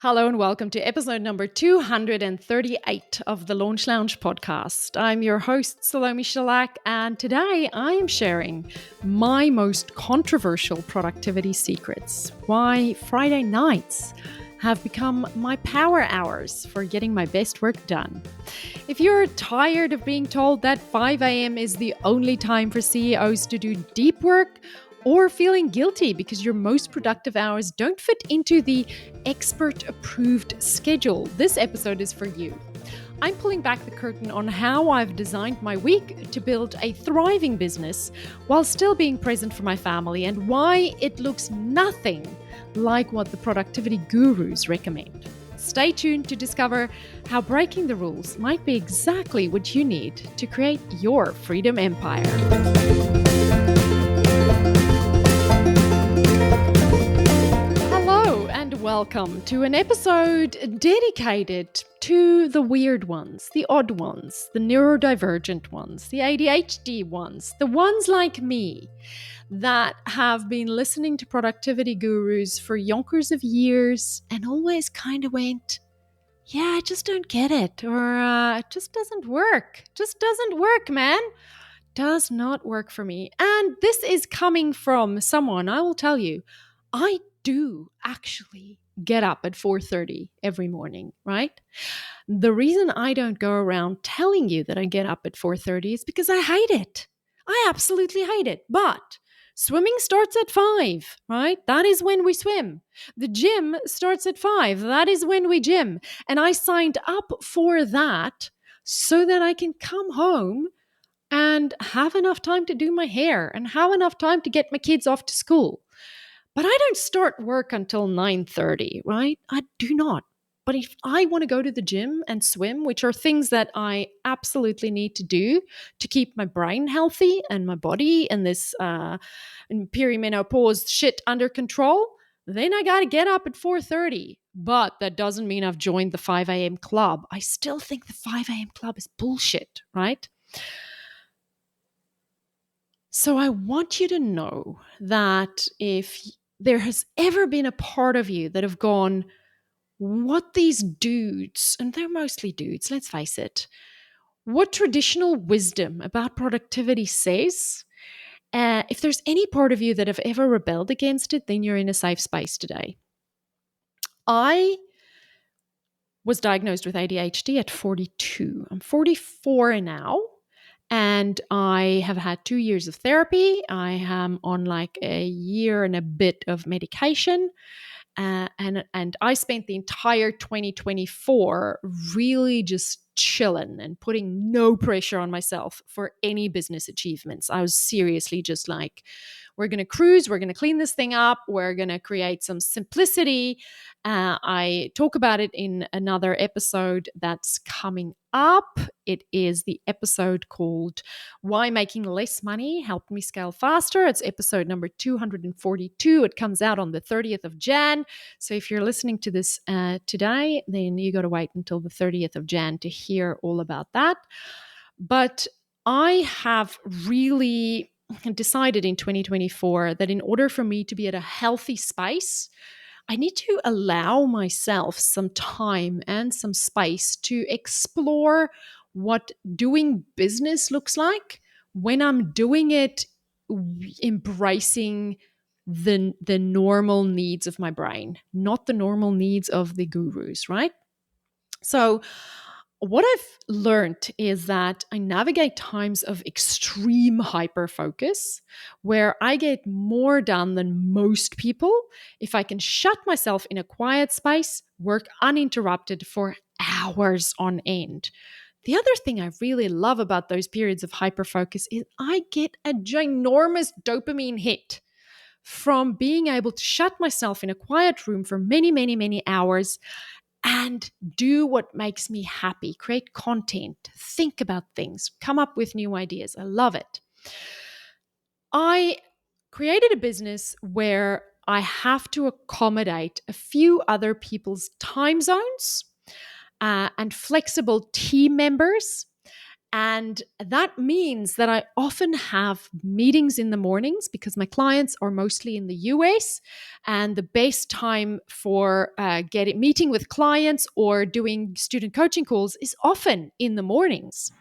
Hello and welcome to episode number 238 of the Launch Lounge podcast. I'm your host, Salome Shalak, and today I am sharing my most controversial productivity secrets, why Friday nights have become my power hours for getting my best work done. If you're tired of being told that 5 a.m. is the only time for CEOs to do deep work, or feeling guilty because your most productive hours don't fit into the expert-approved schedule, this episode is for you. I'm pulling back the curtain on how I've designed my week to build a thriving business while still being present for my family, and why it looks nothing like what the productivity gurus recommend. Stay tuned to discover how breaking the rules might be exactly what you need to create your freedom empire. Welcome to an episode dedicated to the weird ones, the odd ones, the neurodivergent ones, the ADHD ones, the ones like me that have been listening to productivity gurus for yonkers of years and always kind of went, yeah, I just don't get it, or it just doesn't work. Just doesn't work, man. Does not work for me. And this is coming from someone, I will tell you, I do actually get up at 4:30 every morning, right? The reason I don't go around telling you that I get up at 4:30 is because I hate it. I absolutely hate it. But swimming starts at 5, right? That is when we swim. The gym starts at 5. That is when we gym. And I signed up for that so that I can come home and have enough time to do my hair and have enough time to get my kids off to school. But I don't start work until 9:30, right? I do not. But if I want to go to the gym and swim, which are things that I absolutely need to do to keep my brain healthy and my body and this perimenopause shit under control, then I got to get up at 4:30. But that doesn't mean I've joined the 5 a.m. club. I still think the 5 a.m. club is bullshit, right? So I want you to know that if there has ever been a part of you that have gone, what these dudes, and they're mostly dudes, let's face it, what traditional wisdom about productivity says, if there's any part of you that have ever rebelled against it, then you're in a safe space today. I was diagnosed with ADHD at 42. I'm 44 now. And I have had 2 years of therapy. I am on like a year and a bit of medication. And I spent the entire 2024 really just chilling and putting no pressure on myself for any business achievements. I was seriously just like, we're going to cruise, we're going to clean this thing up, we're going to create some simplicity. I talk about it in another episode that's coming up. It is the episode called Why Making Less Money Helped Me Scale Faster. It's episode number 242. It comes out on the 30th of Jan. So if you're listening to this today, then you got to wait until the 30th of Jan to hear all about that. But I have really decided in 2024 that in order for me to be at a healthy space, I need to allow myself some time and some space to explore what doing business looks like when I'm doing it embracing the normal needs of my brain, not the normal needs of the gurus, right? So what I've learned is that I navigate times of extreme hyper focus where I get more done than most people if I can shut myself in a quiet space, work uninterrupted for hours on end. The other thing I really love about those periods of hyper focus is I get a ginormous dopamine hit from being able to shut myself in a quiet room for many, many, many hours and do what makes me happy, create content, think about things, come up with new ideas. I love it. I created a business where I have to accommodate a few other people's time zones and flexible team members. And that means that I often have meetings in the mornings because my clients are mostly in the US. And the best time for meeting with clients or doing student coaching calls is often in the mornings.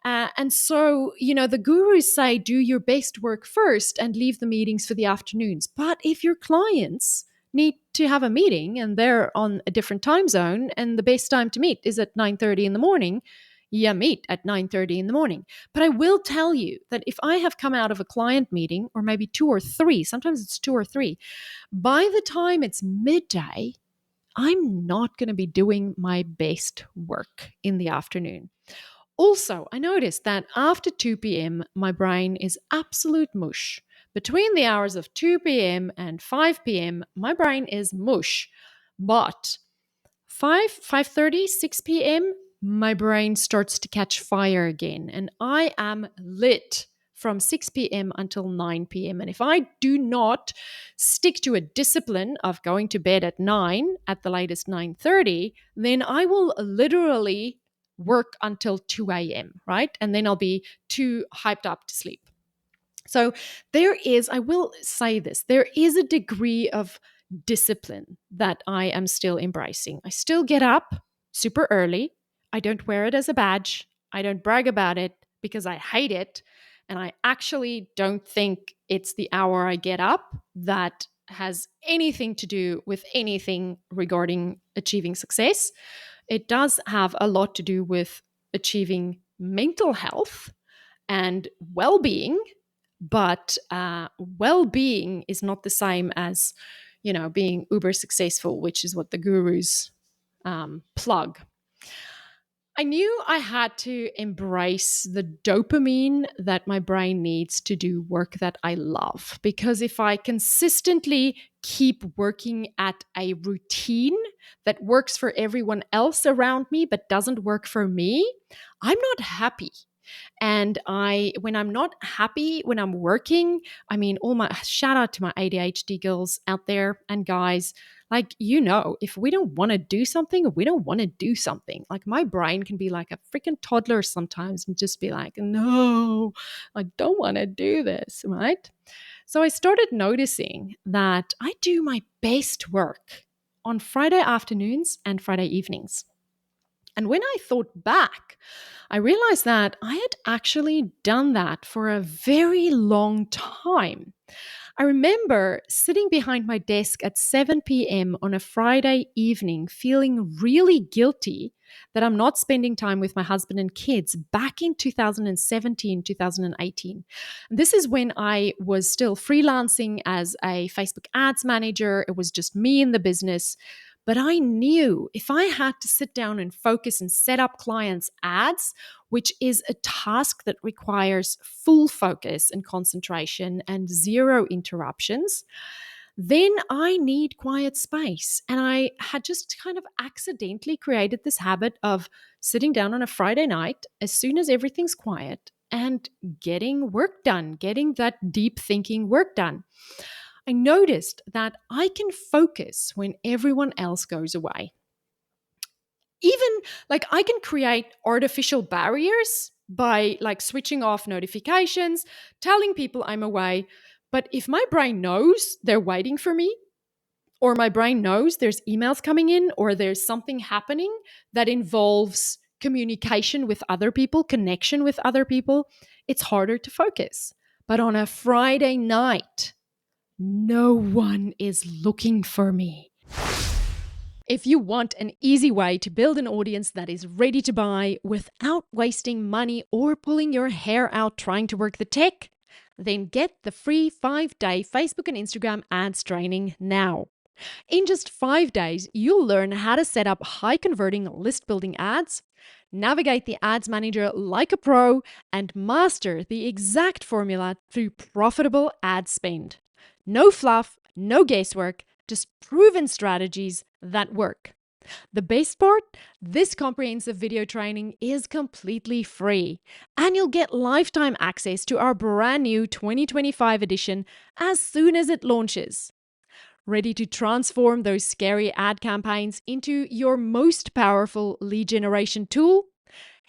And so, the gurus say do your best work first and leave the meetings for the afternoons. But if your clients need to have a meeting and they're on a different time zone and the best time to meet is at 9:30 in the morning, yeah, meet at 9:30 in the morning. But I will tell you that if I have come out of a client meeting, or maybe two or three, sometimes it's two or three, by the time it's midday, I'm not going to be doing my best work in the afternoon. Also, I noticed that after 2 p.m., my brain is absolute mush. Between the hours of 2 p.m. and 5 p.m., my brain is mush. But 5:30, 6 p.m., my brain starts to catch fire again. And I am lit from 6 p.m. until 9 p.m. And if I do not stick to a discipline of going to bed at 9, at the latest 9:30, then I will literally work until 2 a.m., right? And then I'll be too hyped up to sleep. So I will say this, there is a degree of discipline that I am still embracing. I still get up super early. I don't wear it as a badge. I don't brag about it because I hate it. And I actually don't think it's the hour I get up that has anything to do with anything regarding achieving success. It does have a lot to do with achieving mental health and well being, but well being is not the same as, being uber successful, which is what the gurus plug. I knew I had to embrace the dopamine that my brain needs to do work that I love. Because if I consistently keep working at a routine that works for everyone else around me but doesn't work for me, I'm not happy. And when I'm not happy, when I'm working, I mean, all my shout out to my ADHD girls out there and guys. Like, if we don't want to do something, we don't want to do something. Like, my brain can be like a freaking toddler sometimes and just be like, no, I don't want to do this, right? So I started noticing that I do my best work on Friday afternoons and Friday evenings. And when I thought back, I realized that I had actually done that for a very long time. I remember sitting behind my desk at 7 p.m. on a Friday evening, feeling really guilty that I'm not spending time with my husband and kids back in 2017, 2018. This is when I was still freelancing as a Facebook ads manager. It was just me in the business. But I knew if I had to sit down and focus and set up clients' ads, which is a task that requires full focus and concentration and zero interruptions, then I need quiet space. And I had just kind of accidentally created this habit of sitting down on a Friday night as soon as everything's quiet and getting work done, getting that deep thinking work done. I noticed that I can focus when everyone else goes away. Even like I can create artificial barriers by like switching off notifications, telling people I'm away. But if my brain knows they're waiting for me, or my brain knows there's emails coming in, or there's something happening that involves communication with other people, connection with other people, it's harder to focus. But on a Friday night, no one is looking for me. If you want an easy way to build an audience that is ready to buy without wasting money or pulling your hair out trying to work the tech, then get the free 5-day Facebook and Instagram ads training now. In just 5 days, you'll learn how to set up high-converting list-building ads, navigate the ads manager like a pro, and master the exact formula through profitable ad spend. No fluff, no guesswork, just proven strategies that work. The best part? This comprehensive video training is completely free, and you'll get lifetime access to our brand new 2025 edition as soon as it launches. Ready to transform those scary ad campaigns into your most powerful lead generation tool?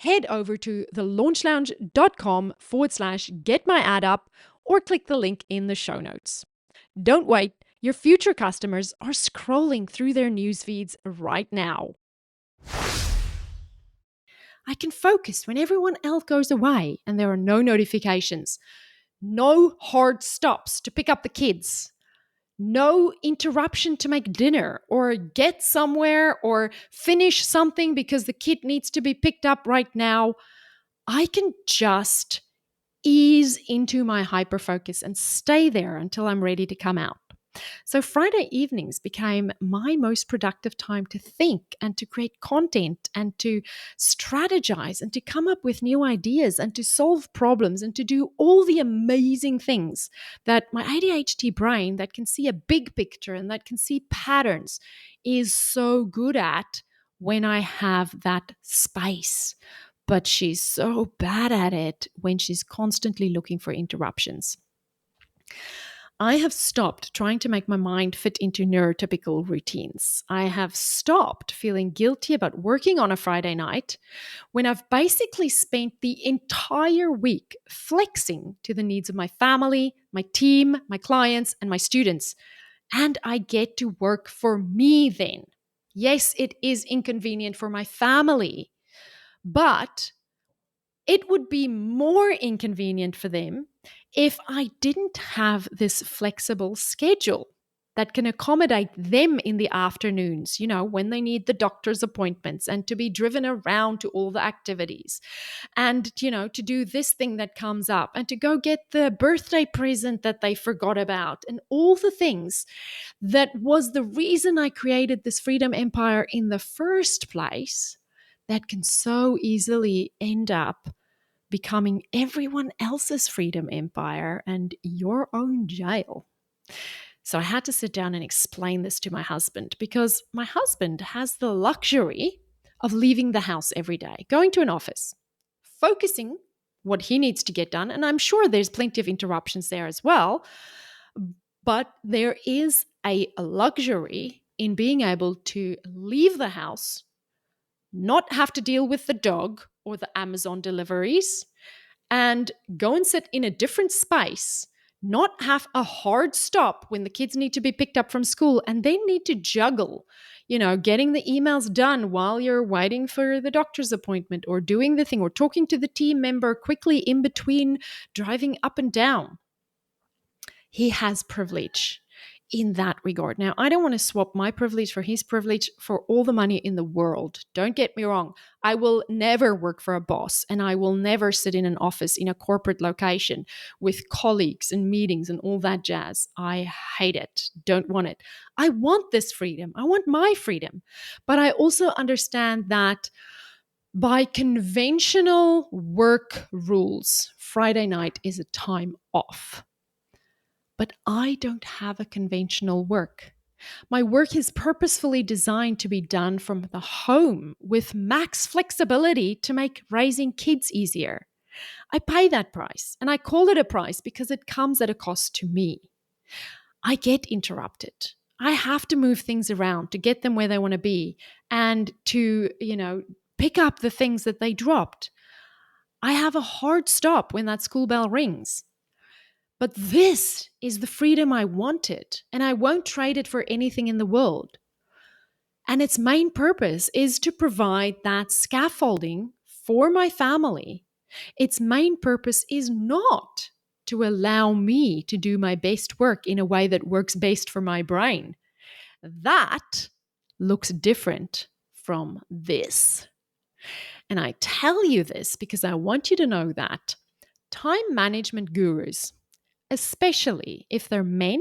head over to thelaunchlounge.com/get my ad up or click the link in the show notes. Don't wait. Your future customers are scrolling through their news feeds right now. I can focus when everyone else goes away and there are no notifications, no hard stops to pick up the kids, no interruption to make dinner or get somewhere or finish something because the kid needs to be picked up right now. I can just ease into my hyperfocus and stay there until I'm ready to come out. So Friday evenings became my most productive time to think and to create content and to strategize and to come up with new ideas and to solve problems and to do all the amazing things that my ADHD brain, that can see a big picture and that can see patterns, is so good at when I have that space. But she's so bad at it when she's constantly looking for interruptions. I have stopped trying to make my mind fit into neurotypical routines. I have stopped feeling guilty about working on a Friday night when I've basically spent the entire week flexing to the needs of my family, my team, my clients, and my students. And I get to work for me then. Yes, it is inconvenient for my family, but it would be more inconvenient for them if I didn't have this flexible schedule that can accommodate them in the afternoons, when they need the doctor's appointments and to be driven around to all the activities and, to do this thing that comes up and to go get the birthday present that they forgot about and all the things that was the reason I created this freedom empire in the first place, that can so easily end up becoming everyone else's freedom empire and your own jail. So I had to sit down and explain this to my husband, because my husband has the luxury of leaving the house every day, going to an office, focusing what he needs to get done. And I'm sure there's plenty of interruptions there as well. But there is a luxury in being able to leave the house, not have to deal with the dog or the Amazon deliveries, and go and sit in a different space, not have a hard stop when the kids need to be picked up from school and they need to juggle, getting the emails done while you're waiting for the doctor's appointment or doing the thing or talking to the team member quickly in between driving up and down. He has privilege in that regard. Now, I don't want to swap my privilege for his privilege for all the money in the world. Don't get me wrong. I will never work for a boss, and I will never sit in an office in a corporate location with colleagues and meetings and all that jazz. I hate it. Don't want it. I want this freedom. I want my freedom. But I also understand that by conventional work rules, Friday night is a time off. But I don't have a conventional work. My work is purposefully designed to be done from the home with max flexibility to make raising kids easier. I pay that price, and I call it a price because it comes at a cost to me. I get interrupted. I have to move things around to get them where they want to be and to, pick up the things that they dropped. I have a hard stop when that school bell rings. But this is the freedom I wanted, and I won't trade it for anything in the world. And its main purpose is to provide that scaffolding for my family. Its main purpose is not to allow me to do my best work in a way that works best for my brain. That looks different from this. And I tell you this because I want you to know that time management gurus, especially if they're men,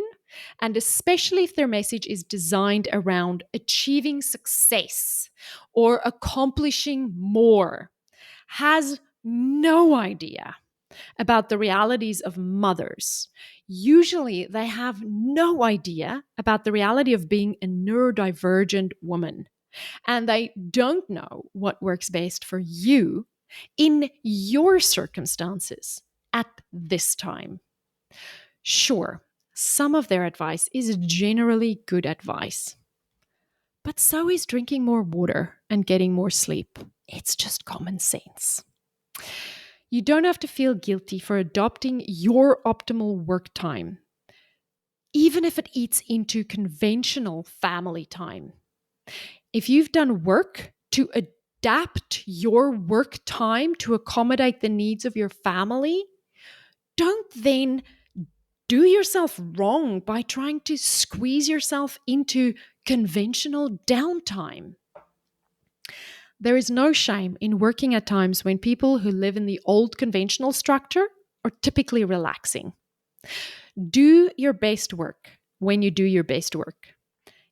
and especially if their message is designed around achieving success or accomplishing more, has no idea about the realities of mothers. Usually, they have no idea about the reality of being a neurodivergent woman, and they don't know what works best for you in your circumstances at this time. Sure, some of their advice is generally good advice, but so is drinking more water and getting more sleep. It's just common sense. You don't have to feel guilty for adopting your optimal work time, even if it eats into conventional family time. If you've done work to adapt your work time to accommodate the needs of your family, don't then do yourself wrong by trying to squeeze yourself into conventional downtime. There is no shame in working at times when people who live in the old conventional structure are typically relaxing. Do your best work when you do your best work.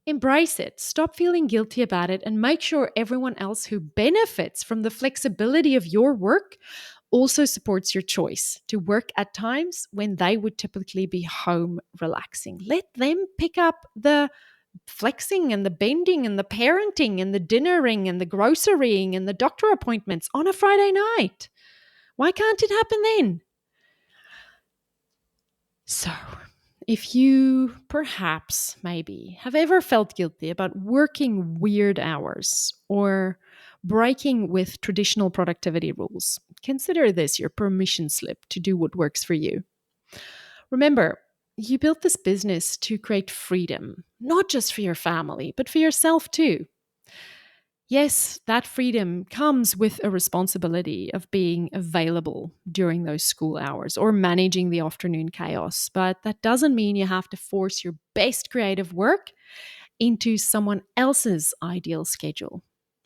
Embrace it, stop feeling guilty about it, and make sure everyone else who benefits from the flexibility of your work also supports your choice to work at times when they would typically be home relaxing. Let them pick up the flexing and the bending and the parenting and the dinnering and the grocerying and the doctor appointments on a Friday night. Why can't it happen then? So, if you perhaps maybe have ever felt guilty about working weird hours or breaking with traditional productivity rules, consider this your permission slip to do what works for you. Remember, you built this business to create freedom, not just for your family, but for yourself too. Yes, that freedom comes with a responsibility of being available during those school hours or managing the afternoon chaos, but that doesn't mean you have to force your best creative work into someone else's ideal schedule.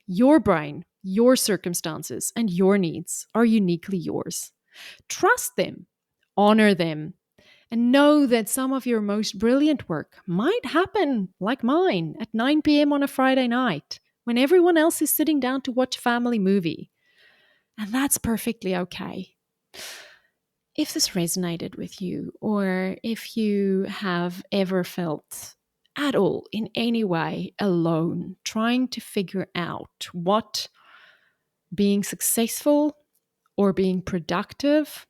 Your brain, your circumstances, and your needs are uniquely yours. Trust them, honor them, and know that some of your most brilliant work might happen, like mine, at 9 p.m. on a Friday night when everyone else is sitting down to watch a family movie. And that's perfectly okay. If this resonated with you, or if you have ever felt at all in any way alone trying to figure out what being successful or being productive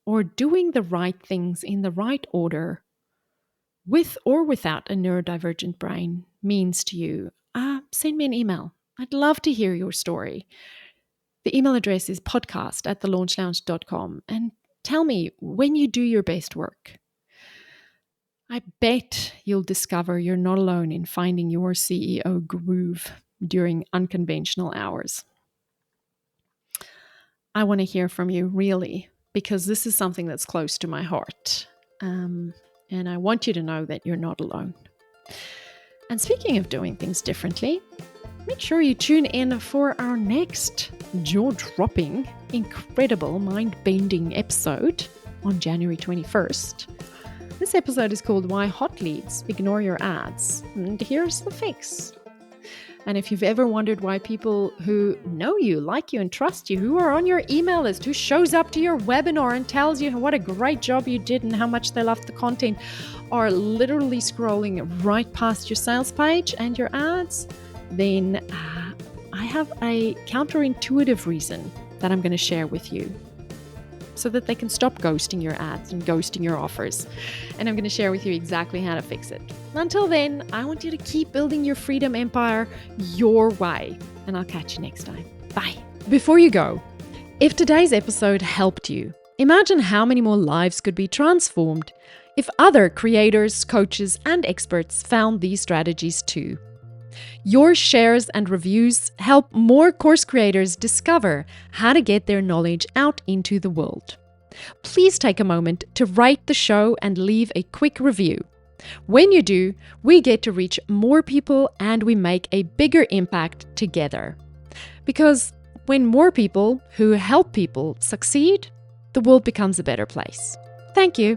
or doing the right things in the right order with or without a neurodivergent brain means to you, send me an email. I'd love to hear your story. The email address is podcast@thelaunchlounge.com, and tell me when you do your best work. I bet you'll discover you're not alone in finding your CEO groove during unconventional hours. I want to hear from you, really, because this is something that's close to my heart. And I want you to know that you're not alone. And speaking of doing things differently, make sure you tune in for our next jaw-dropping, incredible, mind-bending episode on January 21st. This episode is called Why Hot Leads Ignore Your Ads. And here's the fix. And if you've ever wondered why people who know you, like you, and trust you, who are on your email list, who shows up to your webinar and tells you what a great job you did and how much they loved the content, are literally scrolling right past your sales page and your ads, then I have a counterintuitive reason that I'm going to share with you so that they can stop ghosting your ads and ghosting your offers. And I'm going to share with you exactly how to fix it. Until then, I want you to keep building your freedom empire your way. And I'll catch you next time. Bye. Before you go, if today's episode helped you, imagine how many more lives could be transformed if other creators, coaches, and experts found these strategies too. Your shares and reviews help more course creators discover how to get their knowledge out into the world. Please take a moment to rate the show and leave a quick review. When you do, we get to reach more people and we make a bigger impact together. Because when more people who help people succeed, the world becomes a better place. Thank you.